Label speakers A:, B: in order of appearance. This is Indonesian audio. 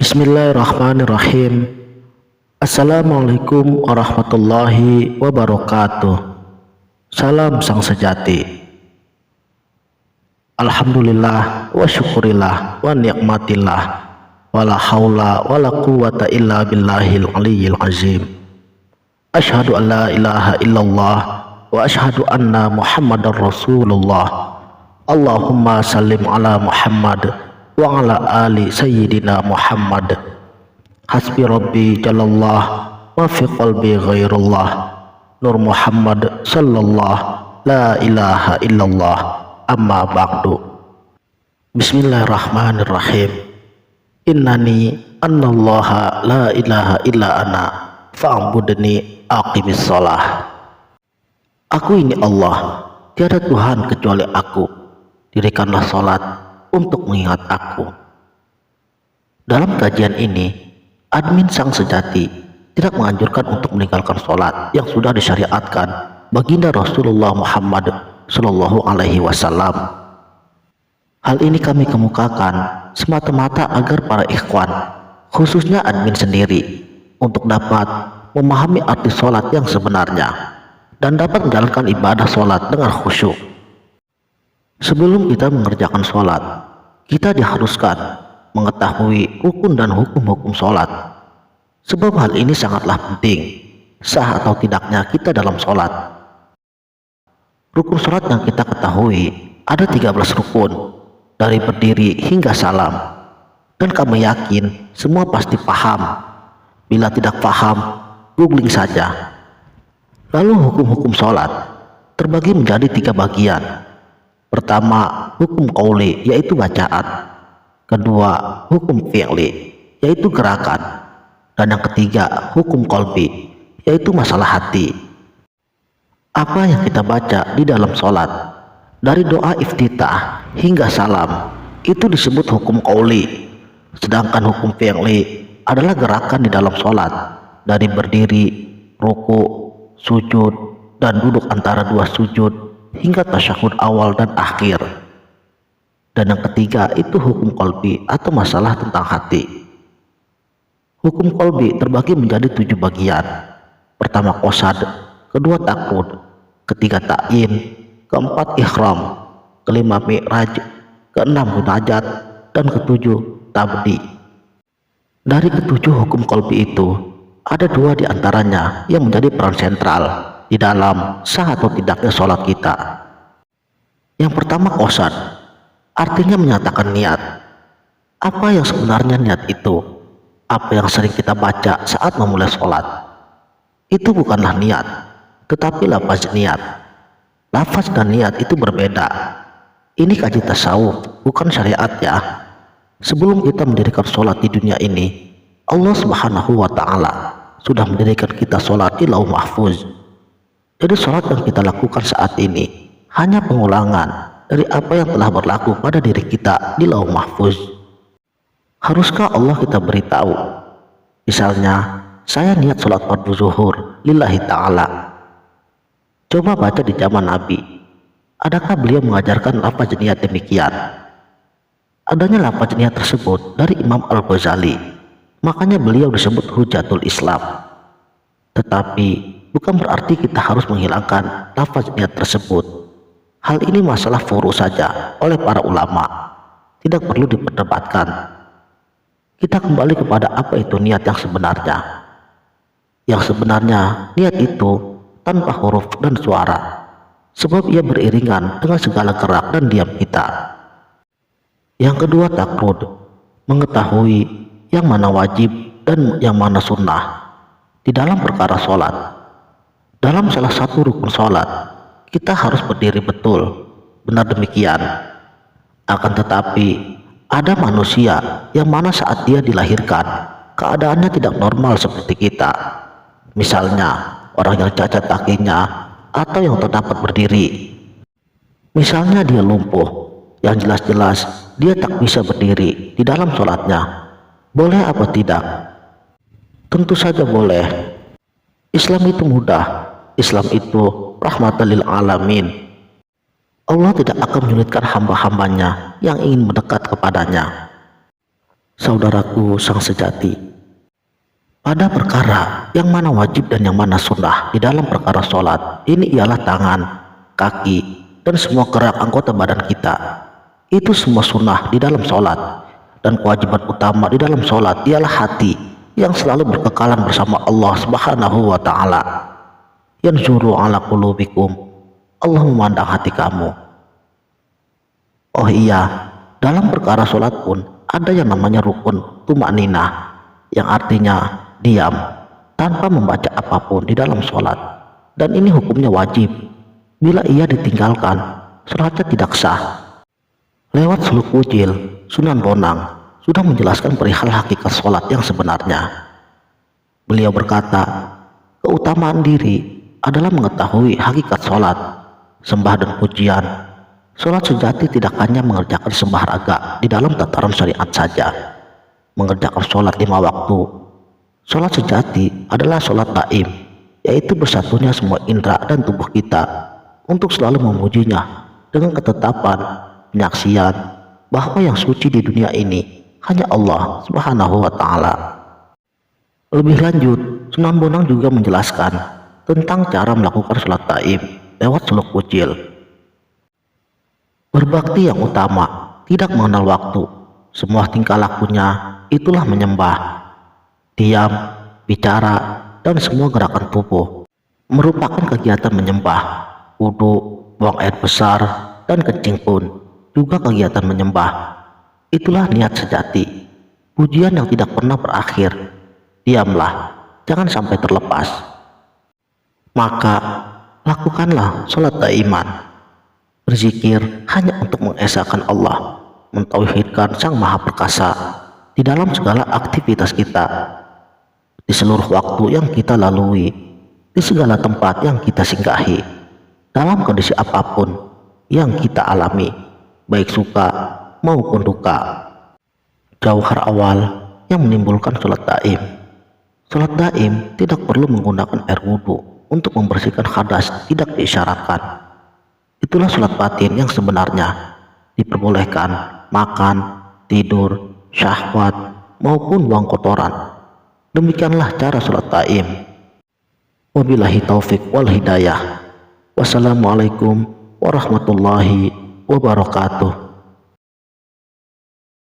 A: Bismillahirrahmanirrahim. Assalamualaikum warahmatullahi wabarakatuh. Salam sang sejati. Alhamdulillah wa syukurillah wa ni'matillah wala haula wala quwata illa billahil aliyyil azim. Asyhadu an la ilaha illallah wa asyhadu anna muhammadar rasulullah. Allahumma sallim ala Muhammad wa ala ali sayyidina Muhammad. Hasbi rabbi jalallah wa fi qalbi ghairullah. Nur Muhammad sallallahu la ilaha illallah. Amma ba'du. Bismillahirrahmanirrahim. Innani annallaha la ilaha illa ana fa'budni aqimis shalah. Aku ini Allah, tiada Tuhan kecuali aku. Dirikanlah salat untuk mengingat aku. Dalam kajian ini, admin sang sejati tidak menganjurkan untuk meninggalkan sholat yang sudah disyariatkan baginda Rasulullah Muhammad Shallallahu Alaihi Wasallam. Hal ini kami kemukakan semata-mata agar para ikhwan, khususnya admin sendiri, untuk dapat memahami arti sholat yang sebenarnya dan dapat menjalankan ibadah sholat dengan khusyuk. Sebelum kita mengerjakan sholat, kita diharuskan mengetahui rukun dan hukum-hukum sholat. Sebab hal ini sangatlah penting, sah atau tidaknya kita dalam sholat. Rukun sholat yang kita ketahui ada 13 rukun, dari berdiri hingga salam. Dan kami yakin semua pasti paham. Bila tidak paham, googling saja. Lalu hukum-hukum sholat terbagi menjadi 3 bagian. Pertama, hukum qauli, yaitu bacaan. Kedua, hukum fi'li, yaitu gerakan. Dan yang ketiga, hukum qalbi, yaitu masalah hati. Apa yang kita baca di dalam sholat, dari doa iftitah hingga salam, itu disebut hukum qauli. Sedangkan hukum fi'li adalah gerakan di dalam sholat, dari berdiri, ruku, sujud, dan duduk antara dua sujud, hingga tasyahud awal dan akhir. Dan yang ketiga itu hukum qalbi atau masalah tentang hati. Hukum qalbi terbagi menjadi 7 bagian. Pertama qasad, kedua takrud, ketiga ta'yin, keempat ihram, kelima mi'raj, keenam munajat, dan ketujuh tabdi. Dari ketujuh hukum qalbi itu ada 2 diantaranya yang menjadi peran sentral di dalam sah atau tidaknya sholat kita. Yang pertama qasad, artinya menyatakan niat. Apa yang sebenarnya niat itu? Apa yang sering kita baca saat memulai sholat? Itu bukanlah niat, tetapi lafaz niat. Lafaz dan niat itu berbeda. Ini kaji tasawuf, bukan syariat ya. Sebelum kita mendirikan sholat di dunia ini, Allah Subhanahu wa Ta'ala sudah mendirikan kita sholat di Lauh Mahfuz. Jadi sholat yang kita lakukan saat ini hanya pengulangan dari apa yang telah berlaku pada diri kita di Lauh Mahfuz. Haruskah Allah kita beritahu? Misalnya, saya niat sholat fardu zuhur lillahi ta'ala. Coba baca di zaman Nabi. Adakah beliau mengajarkan lafaz niat demikian? Adanya lafaz niat tersebut dari Imam Al-Ghazali. Makanya beliau disebut Hujatul Islam. Tetapi bukan berarti kita harus menghilangkan lafaz niat tersebut. Hal ini masalah furu saja oleh para ulama, tidak perlu diperdebatkan. Kita kembali kepada apa itu niat yang sebenarnya. Yang sebenarnya niat itu tanpa huruf dan suara, sebab ia beriringan dengan segala gerak dan diam kita. Yang kedua takrud, mengetahui yang mana wajib dan yang mana sunnah di dalam perkara sholat. Dalam salah satu rukun sholat, kita harus berdiri betul, benar demikian. Akan tetapi, ada manusia yang mana saat dia dilahirkan, keadaannya tidak normal seperti kita. Misalnya, orang yang cacat kakinya atau yang terdapat berdiri. Misalnya dia lumpuh, yang jelas-jelas dia tak bisa berdiri di dalam sholatnya. Boleh apa tidak? Tentu saja boleh. Islam itu mudah. Islam itu rahmatan lil alamin. Allah tidak akan menyulitkan hamba-hambanya yang ingin mendekat kepadanya. saudaraku sang sejati, pada perkara yang mana wajib dan yang mana sunnah di dalam perkara sholat, ini ialah tangan, kaki, dan semua gerak anggota badan kita. Itu semua sunnah di dalam sholat. Dan kewajiban utama di dalam sholat ialah hati yang selalu berkekalan bersama Allah Subhanahu wa Ta'ala. Yanzuru ala qulubikum, Allah memandang hati kamu. Oh iya, dalam perkara sholat pun ada yang namanya rukun tumakninah, yang artinya diam tanpa membaca apapun di dalam sholat, dan ini hukumnya wajib. Bila ia ditinggalkan, sholatnya tidak sah. Lewat Suluk Wujil, Sunan Bonang sudah menjelaskan perihal hakikat sholat yang sebenarnya. Beliau berkata, keutamaan diri adalah mengetahui hakikat sholat, sembah dan pujian. Sholat sejati tidak hanya mengerjakan sembah raga di dalam tataran syariat saja, mengerjakan sholat 5 waktu. Sholat sejati adalah sholat daim, yaitu bersatunya semua indera dan tubuh kita untuk selalu memujinya dengan ketetapan penyaksian bahwa yang suci di dunia ini hanya Allah Subhanahu wa Ta'ala. Lebih lanjut, Sunan Bonang juga menjelaskan tentang cara melakukan sholat daim lewat Suluk Wujil. Berbakti yang utama tidak mengenal waktu, semua tingkah lakunya itulah menyembah. Diam, bicara, dan semua gerakan tubuh merupakan kegiatan menyembah. Wudu, buang air besar, dan kencing pun juga kegiatan menyembah. Itulah niat sejati, pujian yang tidak pernah berakhir. Diamlah, jangan sampai terlepas. Maka lakukanlah sholat daiman, berzikir hanya untuk mengesahkan Allah, mentauhidkan Sang Maha Perkasa di dalam segala aktivitas kita, di seluruh waktu yang kita lalui, di segala tempat yang kita singgahi, dalam kondisi apapun yang kita alami, baik suka maupun duka. Jauhar awal yang menimbulkan sholat daim. Sholat daim tidak perlu menggunakan air wudhu untuk membersihkan hadas, tidak diisyaratkan. Itulah sholat batin yang sebenarnya. Diperbolehkan makan, tidur, syahwat, maupun buang kotoran. Demikianlah cara sholat daim. Wabillahi taufik wal hidayah. Wassalamualaikum warahmatullahi wabarakatuh.